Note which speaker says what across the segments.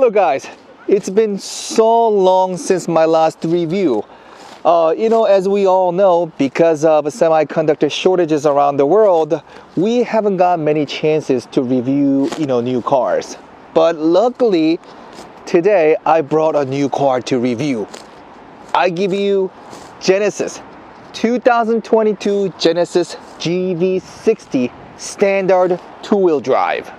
Speaker 1: Hello guys, it's been so long since my last review. As we all know, because of semiconductor shortages around the world, we haven't got many chances to review, new cars. But luckily, today I brought a new car to review. I give you Genesis 2022 Genesis GV60 standard two-wheel drive.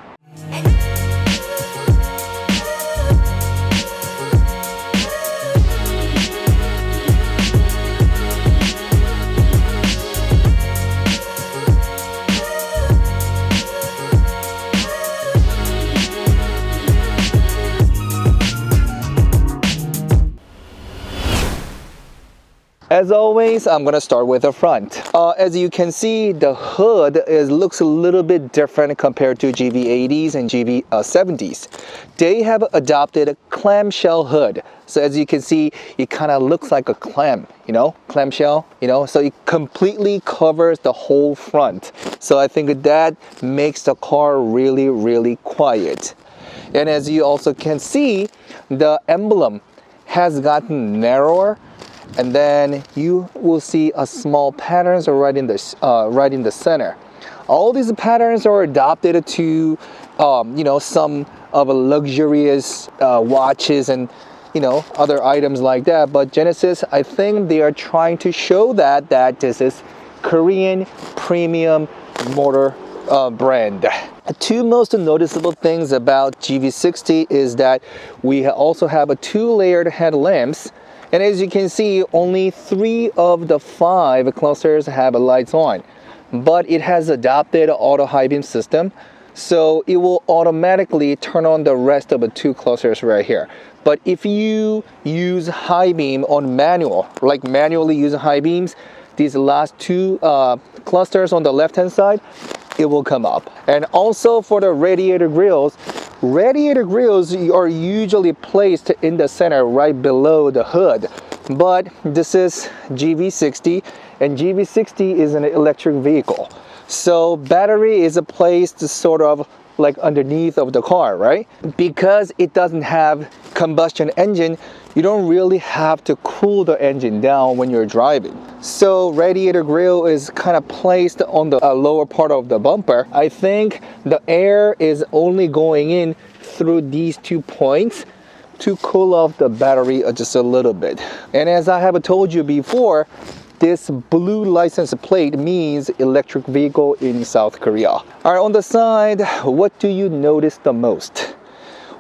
Speaker 1: As always, I'm gonna start with the front. As you can see, the hood looks a little bit different compared to GV80s and GV70s. They have adopted a clamshell hood. So as you can see, it kind of looks like a clam, clamshell, so it completely covers the whole front. So I think that makes the car really, really quiet. And as you also can see, the emblem has gotten narrower. And then you will see a small patterns right in the center. All these patterns are adopted to, some of the luxurious watches and other items like that. But Genesis, I think they are trying to show that this is Korean premium motor brand. Two most noticeable things about GV60 is that we also have a two-layered headlamps. And as you can see, only 3 of the 5 clusters have lights on, but it has adopted auto high beam system, so it will automatically turn on the rest of the 2 clusters right here. But if you use high beam on manual, like manually use high beams, these last 2 clusters on the left hand side, it will come up. And also for the radiator grills are usually placed in the center right below the hood. But this is GV60, and GV60 is an electric vehicle. So battery is placed sort of like underneath of the car, right? Because it doesn't have combustion engine, you don't really have to cool the engine down when you're driving. So radiator grill is kind of placed on the lower part of the bumper. I think the air is only going in through these 2 points to cool off the battery just a little bit. And as I have told you before, this blue license plate means electric vehicle in South Korea. All right, on the side, what do you notice the most?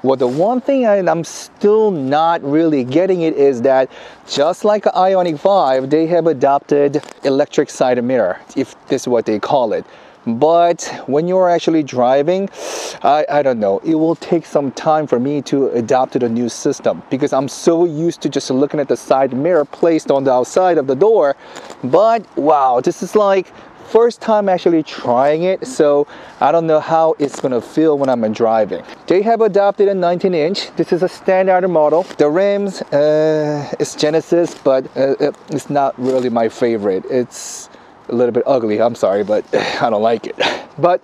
Speaker 1: Well, the one thing I'm still not really getting it is that just like IONIQ5, they have adopted electric side mirror, if this is what they call it. But when you're actually driving, I don't know, it will take some time for me to adopt the new system because I'm so used to just looking at the side mirror placed on the outside of the door. But wow, this is like first time actually trying it, so I don't know how it's gonna feel when I'm driving. They have adopted a 19-inch. This is a standard model. The rims, it's Genesis, but it's not really my favorite. It's a little bit ugly, I'm sorry, but I don't like it. But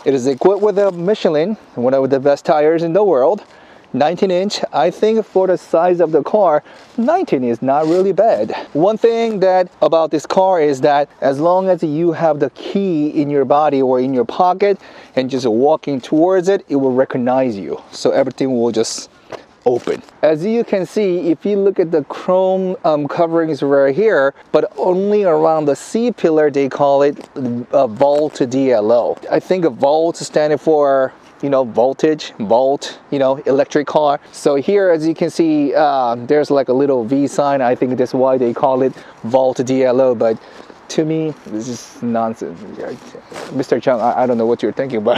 Speaker 1: it is equipped with a Michelin, one of the best tires in the world. 19-inch, I think for the size of the car, 19 is not really bad. One thing that about this car is that as long as you have the key in your body or in your pocket and just walking towards it, it will recognize you. So everything will just open. As you can see, if you look at the chrome coverings right here, but only around the C pillar, they call it Volt DLO. I think Volt standing for voltage, volt, electric car. So here, as you can see, there's like a little V sign. I think that's why they call it Volt DLO, but to me, this is nonsense. Mr. Chung, I don't know what you're thinking, but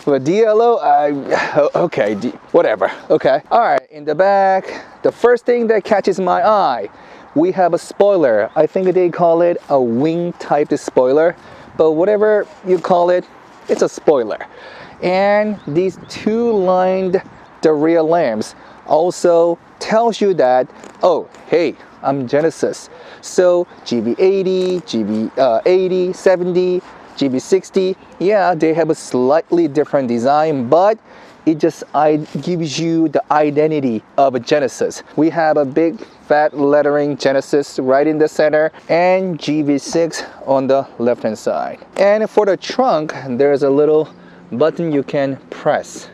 Speaker 1: but DLO, okay, whatever. Okay. All right, in the back, the first thing that catches my eye, we have a spoiler. I think they call it a wing type spoiler, but whatever you call it, it's a spoiler. And these 2 lined the rear lamps also tells you that, oh, hey, I'm Genesis. So GV80, GV80, 70, GV60, yeah, they have a slightly different design, but it just gives you the identity of a Genesis. We have a big fat lettering Genesis right in the center and GV6 on the left hand side. And for the trunk, there's a little button you can press.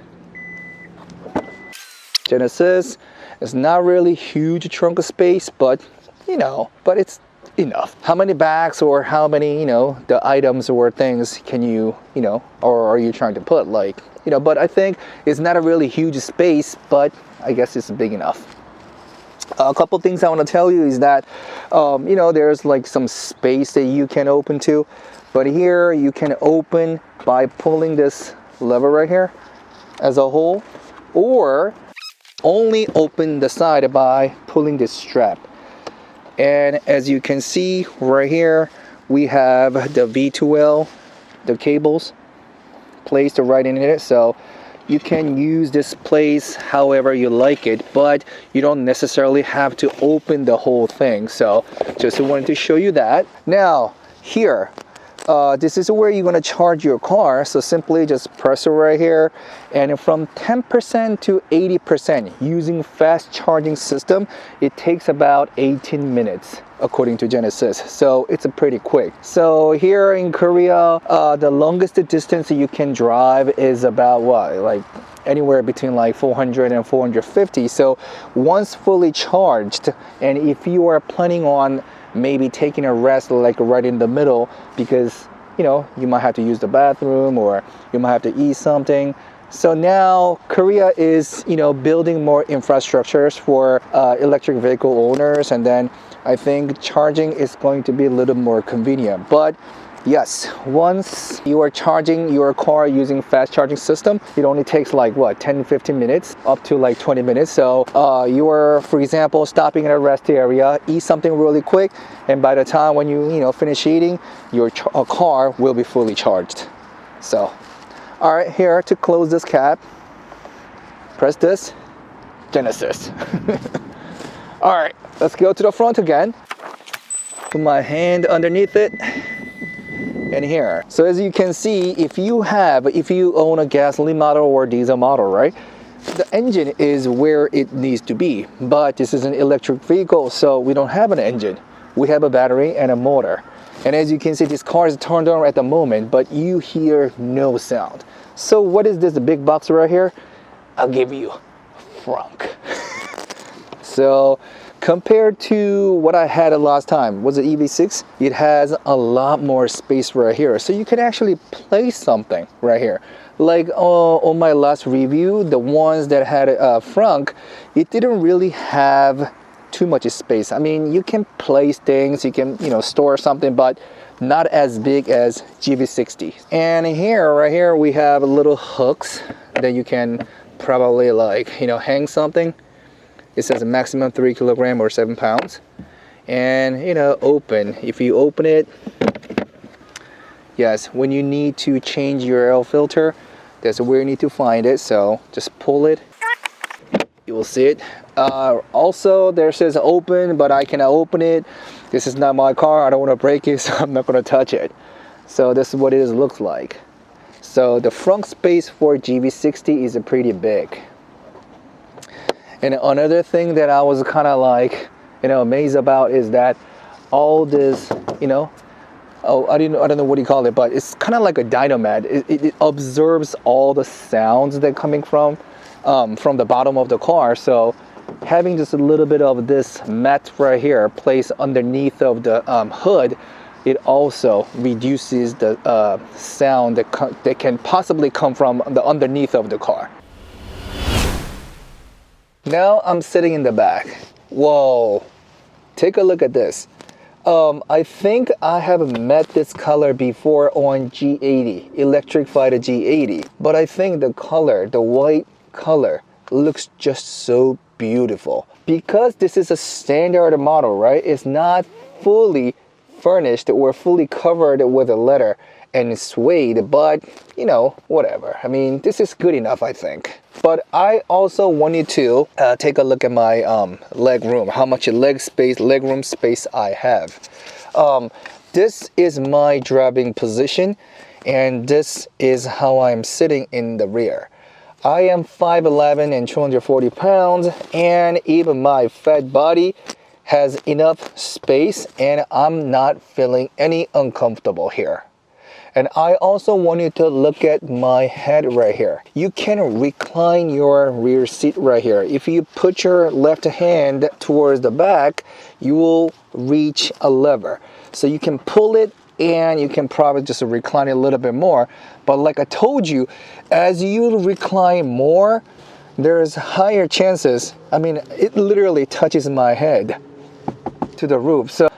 Speaker 1: Genesis is not really huge trunk space, but but it's enough. How many bags or how many, the items or things can you, or are you trying to put, like, but I think it's not a really huge space, but I guess it's big enough. A couple things I want to tell you is that, there's like some space that you can open to, but here you can open by pulling this lever right here as a whole, or only open the side by pulling this strap. And as you can see right here, we have the V2L, the cables placed right in it. So you can use this place however you like it, but you don't necessarily have to open the whole thing. So just wanted to show you that. Now here, this is where you're going to charge your car. So simply just press it right here, and from 10% to 80% using fast charging system, it takes about 18 minutes according to Genesis. So it's a pretty quick. So here in Korea, the longest distance you can drive is about what, like anywhere between like 400 and 450. So once fully charged, and if you are planning on maybe taking a rest like right in the middle, because you might have to use the bathroom or you might have to eat something. So now Korea is building more infrastructures for electric vehicle owners, and then I think charging is going to be a little more convenient. But yes, once you are charging your car using fast charging system, it only takes like what, 10-15 minutes up to like 20 minutes. So you are, for example, stopping in a rest area, eat something really quick, and by the time when you finish eating, your car will be fully charged. So all right, here to close this cap, press this, Genesis. All right, let's go to the front again. Put my hand underneath it. And here, so as you can see, if you own a gasoline model or diesel model, right, the engine is where it needs to be. But this is an electric vehicle, so we don't have an engine. We have a battery and a motor. And as you can see, this car is turned on at the moment, but you hear no sound. So what is this big box right here? I'll give you frunk. So compared to what I had last time, was it EV6? It has a lot more space right here. So you can actually place something right here. Like on my last review, the ones that had a frunk, it didn't really have too much space. I mean, you can place things, you can, store something, but not as big as GV60. And here, right here, we have little hooks that you can probably like, hang something. It says a maximum 3 kilograms or 7 pounds. And open. If you open it, yes, when you need to change your air filter, that's where you need to find it. So just pull it. You will see it. Also, there says open, but I cannot open it. This is not my car. I don't want to break it, so I'm not going to touch it. So this is what it looks like. So the front space for GV60 is pretty big. And another thing that I was kind of like, amazed about is that all this, I don't know what you call it, but it's kind of like a dynamat. It absorbs all the sounds that are coming from the bottom of the car. So having just a little bit of this mat right here placed underneath of the hood, it also reduces the sound that can possibly come from the underneath of the car. Now I'm sitting in the back. Whoa, take a look at this. I think I have met this color before on G80, electrified G80, but I think the color, the white color, looks just so beautiful. Because this is a standard model, right? It's not fully furnished or fully covered with a leather and suede, but whatever. I mean, this is good enough, I think. But I also wanted to take a look at my leg room, how much leg room space I have. This is my driving position, and this is how I'm sitting in the rear. I am 5'11 and 240 pounds, and even my fat body has enough space, and I'm not feeling any uncomfortable here. And I also want you to look at my head right here. You can recline your rear seat right here. If you put your left hand towards the back, you will reach a lever. So you can pull it and you can probably just recline it a little bit more. But like I told you, as you recline more, there's higher chances. I mean, it literally touches my head to the roof. So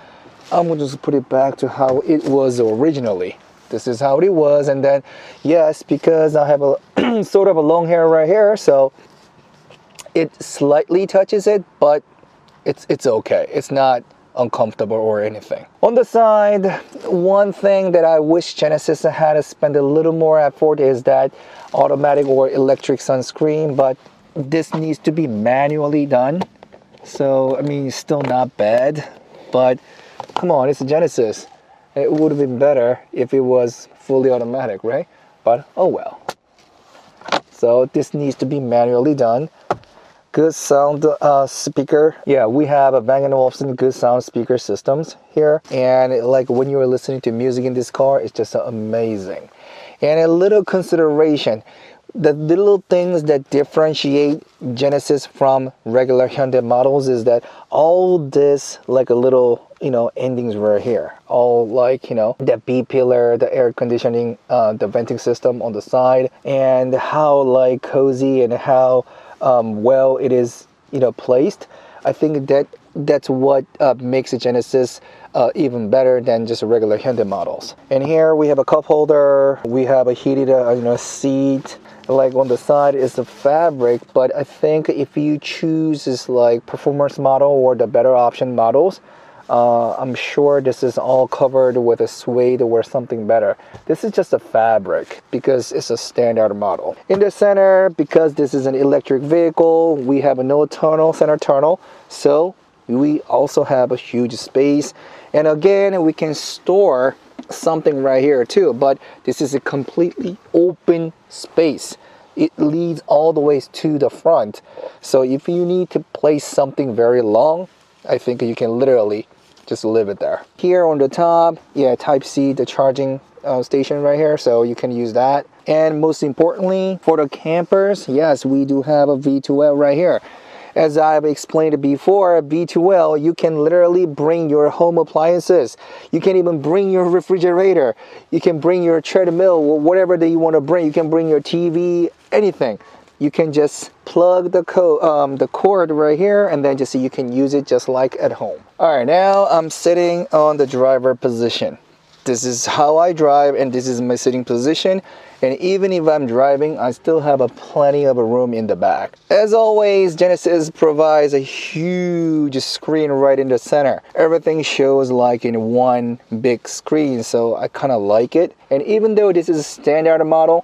Speaker 1: I'm gonna just put it back to how it was originally. This is how it was, and then yes, because I have a sort of a long hair right here, so it slightly touches it, but it's okay. It's not uncomfortable or anything. On the side, one thing that I wish Genesis had to spend a little more effort is that automatic or electric sunscreen, but this needs to be manually done. So I mean, it's still not bad, but come on, it's a Genesis. It would have been better if it was fully automatic, right? But oh well. So this needs to be manually done. Good sound speaker. Yeah, we have a Bang & Olufsen good sound speaker systems here. And like when you are listening to music in this car, it's just amazing. And a little consideration. The little things that differentiate Genesis from regular Hyundai models is that all this like a little, endings right here. All like, the B pillar, the air conditioning, the venting system on the side, and how like cozy and how well it is, placed. I think that's what makes a Genesis even better than just regular Hyundai models. And here we have a cup holder. We have a heated, seat. Like on the side is the fabric, but I think if you choose this like performance model or the better option models, I'm sure this is all covered with a suede or something better. This is just a fabric because it's a standard model. In the center, because this is an electric vehicle, we have a no center tunnel, so we also have a huge space. And again, we can store something right here too, but this is a completely open space. It leads all the way to the front. So if you need to place something very long, I think you can literally just leave it there. Here on the top, yeah, Type C, the charging station right here, so you can use that. And most importantly, for the campers, yes, we do have a V2L right here. As I've explained before, V2L, you can literally bring your home appliances. You can even bring your refrigerator. You can bring your treadmill or whatever that you want to bring. You can bring your TV, anything. You can just plug the cord right here, and then you can use it just like at home. All right, now I'm sitting on the driver position. This is how I drive, and this is my sitting position. And even if I'm driving, I still have plenty of room in the back. As always, Genesis provides a huge screen right in the center. Everything shows like in one big screen, so I kind of like it. And even though this is a standard model,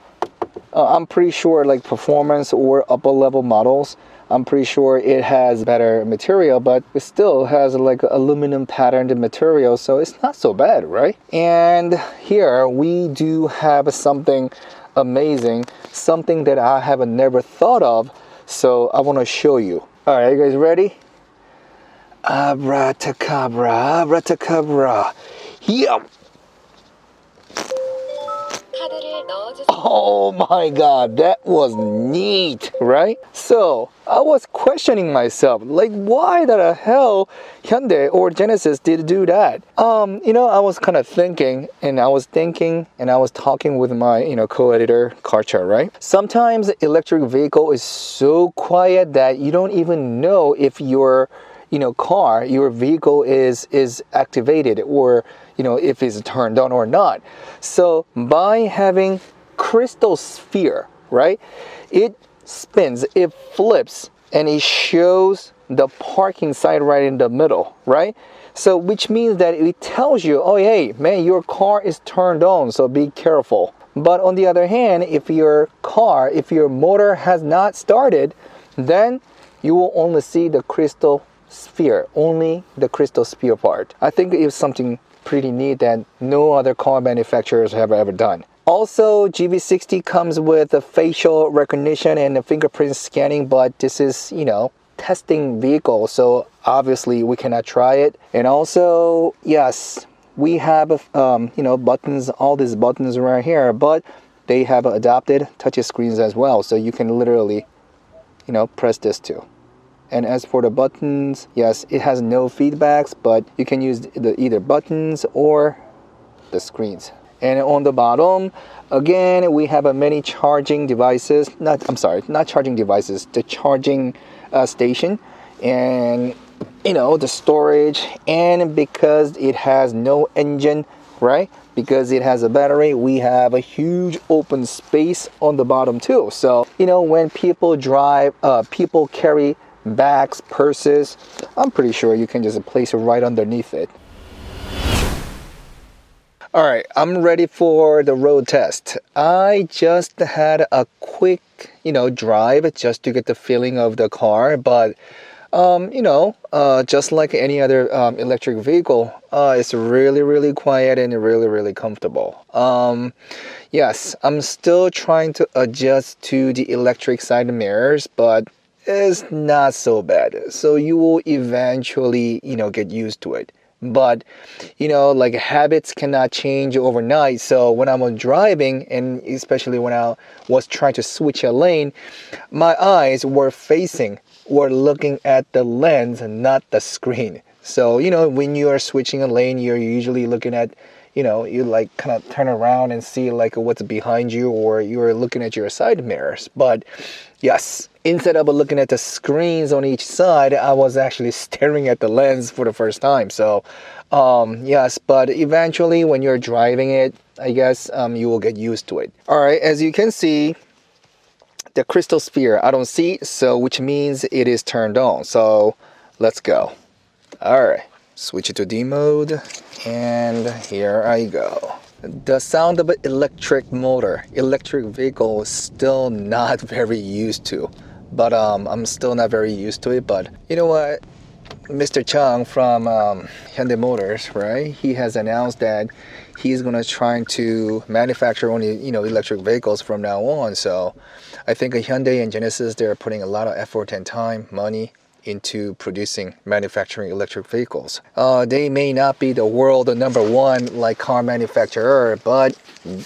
Speaker 1: I'm pretty sure like performance or upper level models, I'm pretty sure it has better material, but it still has like aluminum patterned material, so it's not so bad, right? And here we do have something amazing, something that I have never thought of, so I want to show you. All right, you guys ready? Abracadabra, abracadabra. Yeah. Oh my god, that was neat, right? So I was questioning myself, like why the hell Hyundai or Genesis did do that? I was kind of thinking and I was talking with my, co-editor, Karcha, right? Sometimes electric vehicle is so quiet that you don't even know if your vehicle is activated or if it's turned on or not. So by having crystal sphere, right, it spins, it flips, and it shows the parking side right in the middle, right? So which means that it tells you, oh hey man, your car is turned on, so be careful. But on the other hand, if your motor has not started, then you will only see the crystal sphere, only the crystal sphere part. I think it's something pretty neat that no other car manufacturers have ever done. Also, GV60 comes with a facial recognition and a fingerprint scanning, but this is, testing vehicle, so obviously we cannot try it. And also, yes, we have buttons, all these buttons right here, but they have adapted touch screens as well, so you can literally press this too. And as for the buttons, yes, it has no feedbacks, but you can use either buttons or the screens. And on the bottom, again, we have many charging devices. Not charging devices, the charging station, and the storage. And because it has no engine, right? Because it has a battery, we have a huge open space on the bottom too. So when people drive, people carry bags, purses, I'm pretty sure you can just place it right underneath it. All right, I'm ready for the road test. I just had a quick, drive just to get the feeling of the car, but just like any other electric vehicle, it's really, really quiet and really, really comfortable. Yes, I'm still trying to adjust to the electric side mirrors, but it's not so bad. So you will eventually, get used to it. But like habits cannot change overnight. So when I'm driving, and especially when I was trying to switch a lane, my eyes were looking at the lens and not the screen. So when you are switching a lane, you're usually looking at you like kind of turn around and see like what's behind you, or you're looking at your side mirrors. But yes, instead of looking at the screens on each side, I was actually staring at the lens for the first time. So yes, but eventually when you're driving it, I guess you will get used to it. All right, as you can see, the crystal sphere I don't see, so which means it is turned on. So let's go. All right, switch it to D mode, and here I go. The sound of an electric vehicle is still not very used to, but I'm still not very used to it. But you know what, Mr. Chung from Hyundai Motors, right? He has announced that he's gonna try to manufacture only electric vehicles from now on. So I think Hyundai and Genesis, they're putting a lot of effort and time, money into manufacturing electric vehicles. They may not be the world number one like car manufacturer, but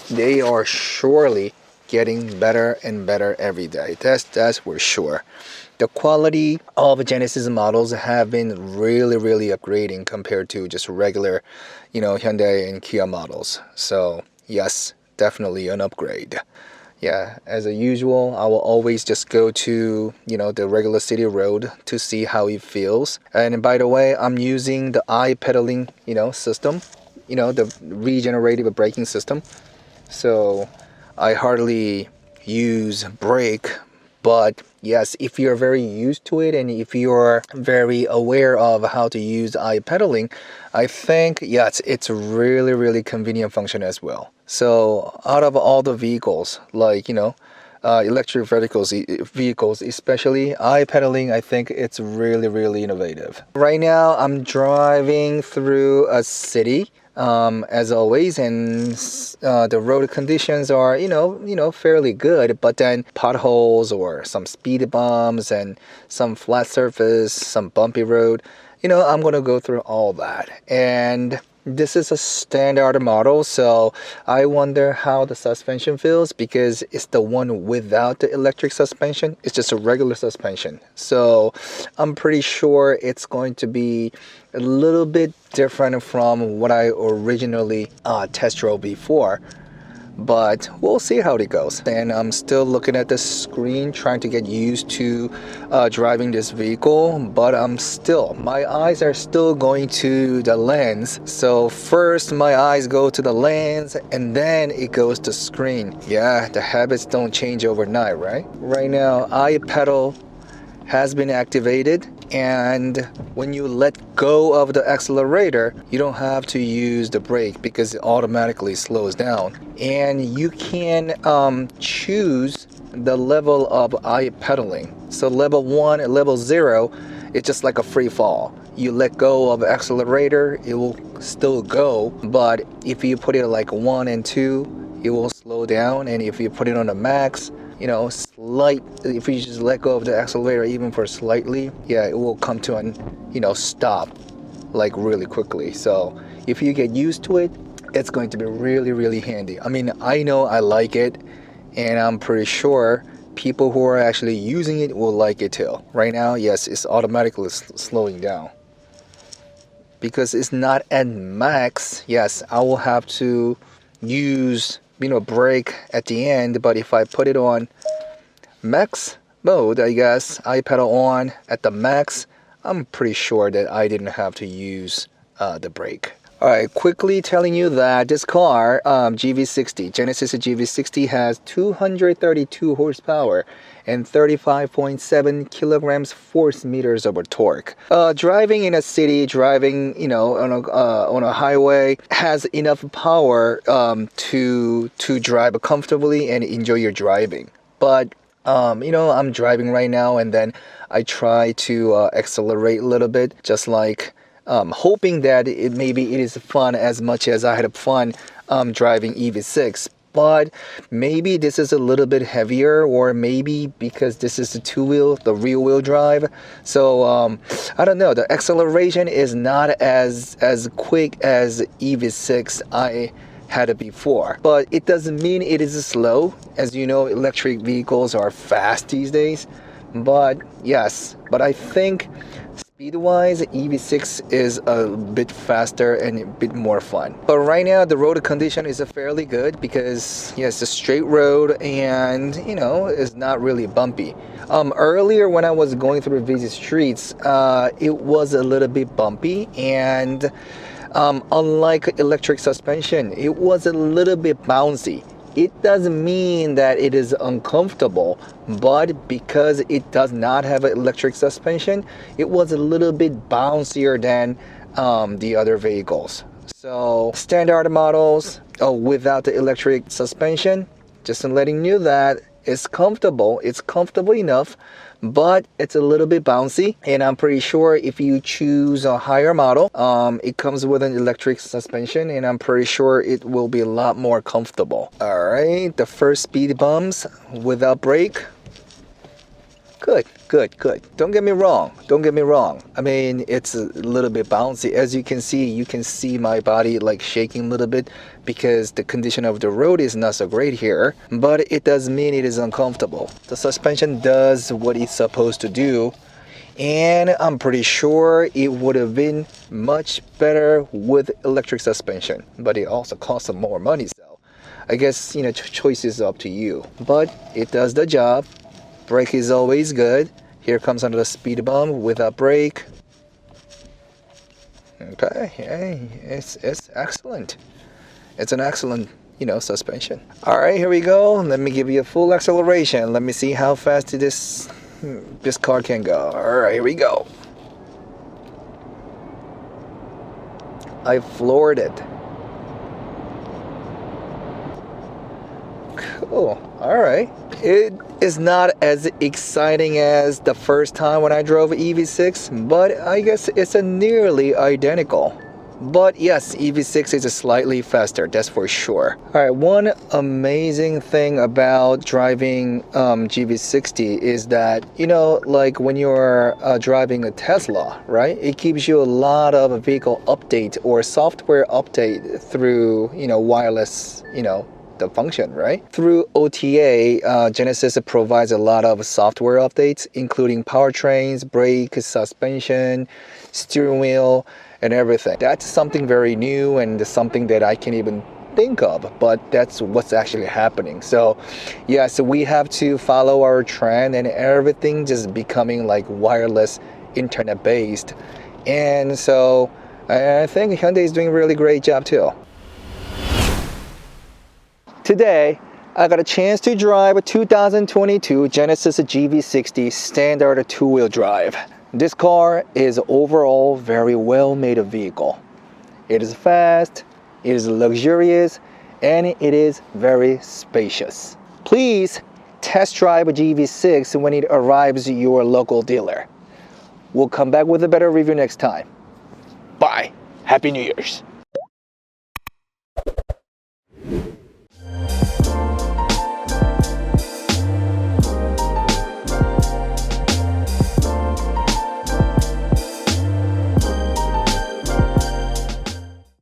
Speaker 1: they are surely getting better and better every day. That's for sure. The quality of Genesis models have been really, really upgrading compared to just regular, Hyundai and Kia models. So yes, definitely an upgrade. Yeah, as usual, I will always just go to, the regular city road to see how it feels. And by the way, I'm using the i-pedaling, system, the regenerative braking system. So I hardly use brake, but yes, if you're very used to it and if you're very aware of how to use i-pedaling, I think, yes, it's a really, really convenient function as well. So out of all the vehicles, like, electric vehicles, especially i-pedaling, I think it's really, really innovative. Right now, I'm driving through a city, as always, and the road conditions are, fairly good, but then potholes or some speed bumps and some flat surface, some bumpy road, I'm going to go through all that. And this is a standard model, so I wonder how the suspension feels, because it's the one without the electric suspension. It's just a regular suspension. So I'm pretty sure it's going to be a little bit different from what I originally test drove before. But we'll see how it goes. And I'm still looking at the screen, trying to get used to driving this vehicle. But my eyes are still going to the lens. So first my eyes go to the lens, and then it goes to screen. Yeah, the habits don't change overnight, right? Right now, i-pedal has been activated, and when you let go of the accelerator, you don't have to use the brake because it automatically slows down. And you can choose the level of i-pedaling. So level 1 and level 0, it's just like a free fall. You let go of the accelerator, it will still go, but if you put it like 1 and 2, it will slow down, and if you put it on the max, you know, if you just let go of the accelerator even for slightly, yeah, it will come to an, you know, stop like really quickly. So if you get used to it, it's going to be really, really handy. I mean, I know I like it, and I'm pretty sure people who are actually using it will like it too. Right now, yes, it's automatically slowing down. Because it's not at max, yes, I will have to use, you know, brake at the end, but if I put it on max mode, I guess, I pedal on at the max, I'm pretty sure that I didn't have to use the brake. Alright, quickly telling you that this car, GV60, Genesis GV60 has 232 horsepower and 35.7 kilograms force meters of torque. Driving in a city, driving, you know, on a highway has enough power to drive comfortably and enjoy your driving. But you know, I'm driving right now, and then I try to accelerate a little bit, just like hoping that maybe it is fun as much as I had fun driving EV6. But maybe this is a little bit heavier, or maybe because this is the rear wheel drive. So I don't know, the acceleration is not as quick as EV6 I had it before. But it doesn't mean it is slow. As you know, electric vehicles are fast these days. But yes, but I think speed-wise, EV6 is a bit faster and a bit more fun. But right now, the road condition is fairly good because, yes, it's a straight road and, you know, it's not really bumpy. Earlier when I was going through busy streets, it was a little bit bumpy, and unlike electric suspension, it was a little bit bouncy. It doesn't mean that it is uncomfortable, but because it does not have an electric suspension, it was a little bit bouncier than the other vehicles. So standard models without the electric suspension, just letting you that it's comfortable enough, but it's a little bit bouncy. And I'm pretty sure if you choose a higher model, it comes with an electric suspension, and I'm pretty sure it will be a lot more comfortable. All right, the first speed bumps without brake. Good. Don't get me wrong. I mean, it's a little bit bouncy. As you can see my body like shaking a little bit because the condition of the road is not so great here. But it doesn't mean it is uncomfortable. The suspension does what it's supposed to do. And I'm pretty sure it would have been much better with electric suspension. But it also costs some more money. So I guess, you know, choice is up to you. But it does the job. Brake is always good. Here comes another speed bump without brake. Okay, hey, it's excellent. It's an excellent, you know, suspension. All right, here we go. Let me give you a full acceleration. Let me see how fast this car can go. All right, here we go. I floored it. Cool. All right. It is not as exciting as the first time when I drove EV6, but I guess it's a nearly identical. But yes, EV6 is slightly faster, that's for sure. All right, one amazing thing about driving GV60 is that, you know, like when you're driving a Tesla, right? It gives you a lot of vehicle update or software update through, you know, wireless, you know, the function, right? Through OTA, Genesis provides a lot of software updates, including powertrains, brake, suspension, steering wheel, and everything. That's something very new and something that I can't even think of, but that's what's actually happening. So yeah, so we have to follow our trend, and everything just becoming like wireless, internet based. And so I think Hyundai is doing a really great job too. Today, I got a chance to drive a 2022 Genesis GV60 standard two-wheel drive. This car is overall very well-made vehicle. It is fast, it is luxurious, and it is very spacious. Please test drive a GV6 when it arrives at your local dealer. We'll come back with a better review next time. Bye. Happy New Year's.